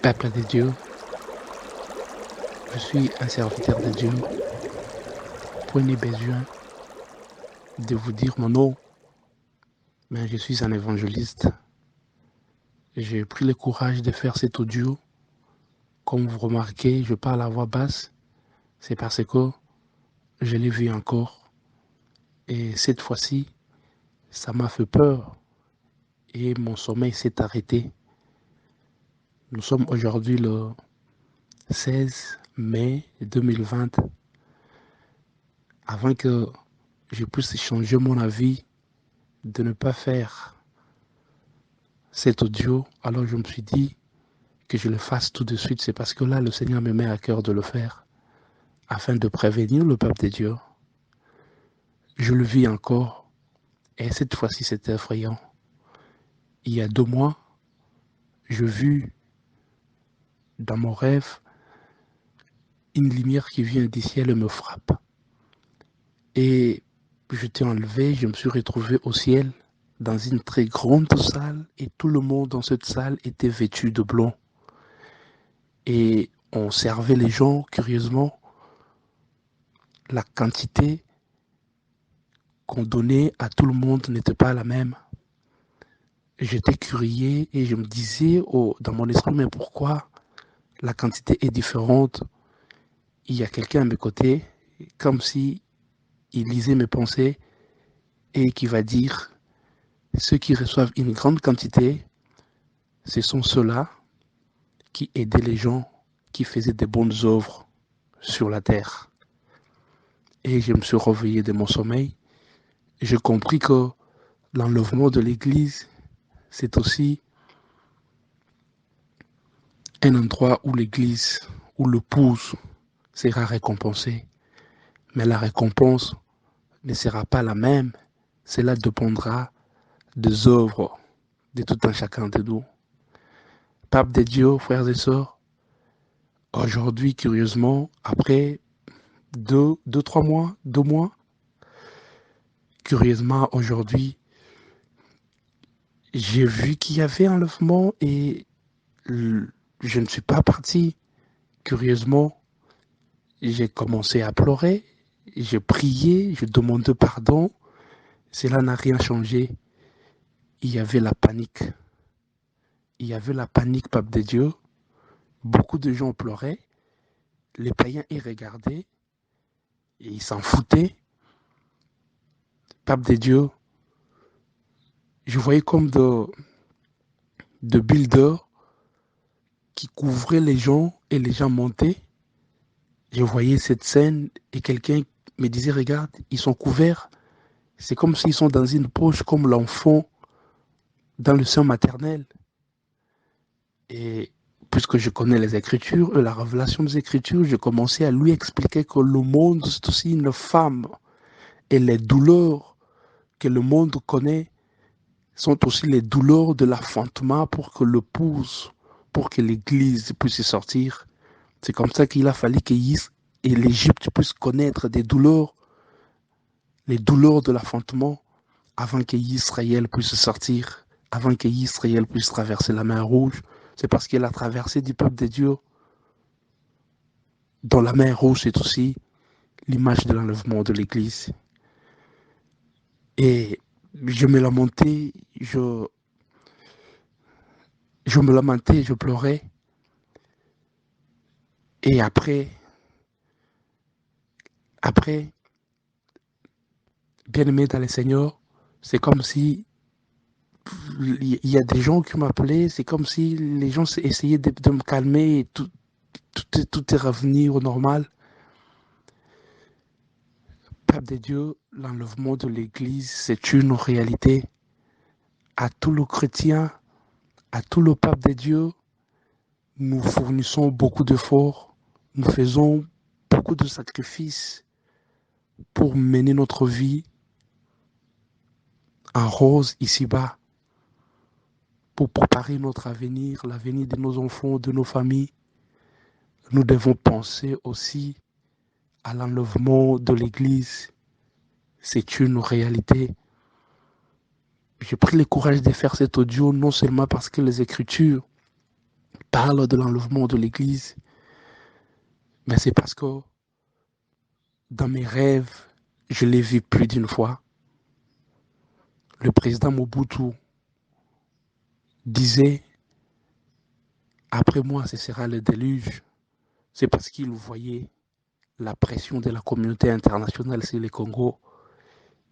Peuple de Dieu, je suis un serviteur de Dieu. Prenez besoin de vous dire mon nom, mais je suis un évangéliste. J'ai pris le courage de faire cet audio. Comme vous remarquez, je parle à voix basse. C'est parce que je l'ai vu encore. Et cette fois-ci, ça m'a fait peur. Et mon sommeil s'est arrêté. Nous sommes aujourd'hui le 16 mai 2020. Avant que je puisse changer mon avis de ne pas faire cet audio, alors je me suis dit que je le fasse tout de suite. C'est parce que là, le Seigneur me met à cœur de le faire afin de prévenir le peuple de Dieu. Je le vis encore et cette fois-ci, c'est effrayant. Il y a 2 mois, je vis dans mon rêve une lumière qui vient du ciel et me frappe. Et j'étais enlevé, je me suis retrouvé au ciel dans une très grande salle et tout le monde dans cette salle était vêtu de blanc. Et on servait les gens, curieusement, la quantité qu'on donnait à tout le monde n'était pas la même. J'étais curieux et je me disais dans mon esprit, mais pourquoi la quantité est différente? Il y a quelqu'un à mes côtés, comme si il lisait mes pensées et qui va dire, ceux qui reçoivent une grande quantité, ce sont ceux-là qui aidaient les gens, qui faisaient des bonnes œuvres sur la terre. Et je me suis réveillé de mon sommeil. J'ai compris que l'enlèvement de l'Église, c'est aussi un endroit où l'Église, où l'épouse sera récompensée. Mais la récompense ne sera pas la même. Cela dépendra des œuvres de tout un chacun de nous. Pape de Dieu, frères et sœurs, aujourd'hui, curieusement, après 2 mois, curieusement, aujourd'hui, j'ai vu qu'il y avait enlèvement et je ne suis pas parti. Curieusement, j'ai commencé à pleurer, j'ai prié, je demandais pardon. Cela n'a rien changé. Il y avait la panique. Il y avait la panique, Pape de Dieu. Beaucoup de gens pleuraient. Les païens y regardaient et ils s'en foutaient. Pape de Dieu, je voyais comme de builders qui couvraient les gens et les gens montaient. Je voyais cette scène et quelqu'un me disait, regarde, ils sont couverts. C'est comme s'ils sont dans une poche, comme l'enfant dans le sein maternel. Et puisque je connais les Écritures, la révélation des Écritures, je commençais à lui expliquer que le monde, c'est aussi une femme. Et les douleurs que le monde connaît sont aussi les douleurs de l'enfantement pour que l'épouse, pour que l'Église puisse sortir. C'est comme ça qu'il a fallu qu'Égypte et l'Égypte puissent connaître des douleurs, les douleurs de l'enfantement, avant qu'Israël puisse sortir, avant qu'Israël puisse traverser la mer Rouge. C'est parce qu'il a traversé du peuple de Dieu. Dans la mer Rouge, c'est aussi l'image de l'enlèvement de l'Église. Et je me lamentais, je me lamentais, je pleurais. Et après, bien-aimé dans le Seigneur, c'est comme si il y a des gens qui m'appelaient, c'est comme si les gens essayaient de me calmer et tout est revenu au normal. Peuple de Dieu, l'enlèvement de l'Église, c'est une réalité. À tous les chrétiens, à tout le peuple de Dieu, nous fournissons beaucoup d'efforts, nous faisons beaucoup de sacrifices pour mener notre vie en rose ici-bas, pour préparer notre avenir, l'avenir de nos enfants, de nos familles. Nous devons penser aussi à l'enlèvement de l'Église. C'est une réalité. J'ai pris le courage de faire cet audio non seulement parce que les Écritures parle de l'enlèvement de l'Église, mais c'est parce que dans mes rêves, je l'ai vu plus d'une fois. Le président Mobutu disait, après moi, ce sera le déluge. C'est parce qu'il voyait la pression de la communauté internationale sur le Congo.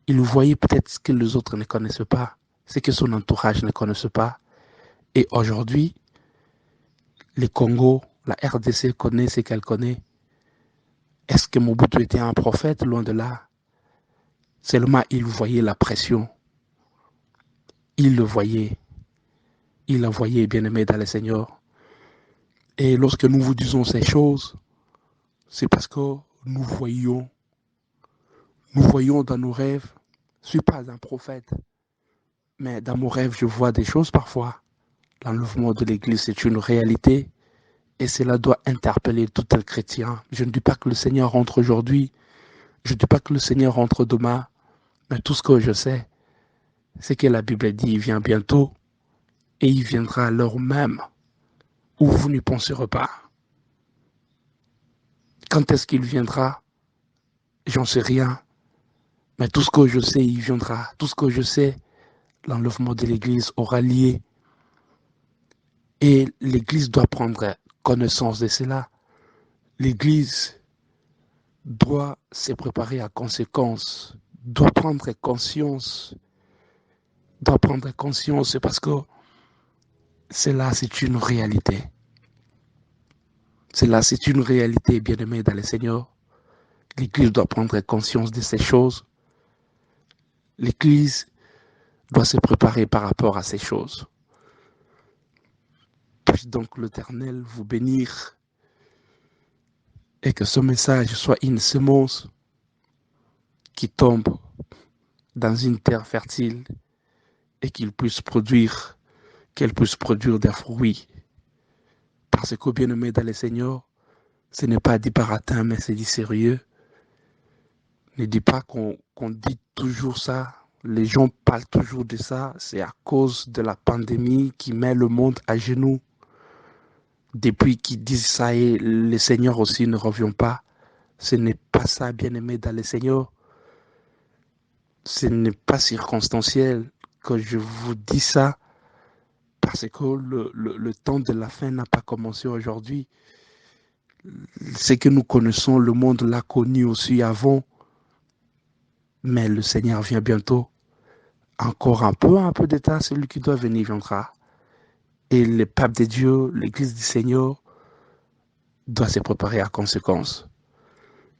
Il voyait peut-être ce que les autres ne connaissent pas, ce que son entourage ne connaisse pas. Et aujourd'hui, le Congo, la RDC connaît ce qu'elle connaît. Est-ce que Mobutu était un prophète? Loin de là. Seulement, il voyait la pression. Il le voyait. Il la voyait, bien-aimé dans le Seigneur. Et lorsque nous vous disons ces choses, c'est parce que nous voyons dans nos rêves. Je ne suis pas un prophète, mais dans mon rêve, je vois des choses parfois. L'enlèvement de l'Église, c'est une réalité et cela doit interpeller tout un chrétien. Je ne dis pas que le Seigneur rentre aujourd'hui, je ne dis pas que le Seigneur rentre demain, mais tout ce que je sais, c'est que la Bible dit il vient bientôt et il viendra à l'heure même où vous n'y penserez pas. Quand est-ce qu'il viendra? J'en sais rien. Mais tout ce que je sais, il viendra. Tout ce que je sais, l'enlèvement de l'Église aura lieu. Et l'Église doit prendre connaissance de cela. L'Église doit se préparer à conséquence, doit prendre conscience, parce que cela, c'est une réalité. Cela, c'est une réalité, bien-aimée dans le Seigneur. L'Église doit prendre conscience de ces choses. L'Église doit se préparer par rapport à ces choses. Puisse donc l'Éternel vous bénir et que ce message soit une semence qui tombe dans une terre fertile et qu'elle puisse produire des fruits. Parce que, bien-aimé dans le Seigneur, ce n'est pas dit baratin, mais c'est dit sérieux. Ne dis pas qu'on dit toujours ça. Les gens parlent toujours de ça. C'est à cause de la pandémie qui met le monde à genoux. Depuis qu'ils disent ça et le Seigneur aussi ne revient pas. Ce n'est pas ça, bien-aimé dans le Seigneur. Ce n'est pas circonstanciel que je vous dis ça parce que le temps de la fin n'a pas commencé aujourd'hui. Ce que nous connaissons, le monde l'a connu aussi avant. Mais le Seigneur vient bientôt. Encore un peu de temps, celui qui doit venir viendra. Et le peuple de Dieu, l'Église du Seigneur, doit se préparer à conséquence.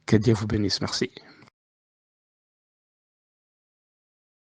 Que Dieu vous bénisse. Merci.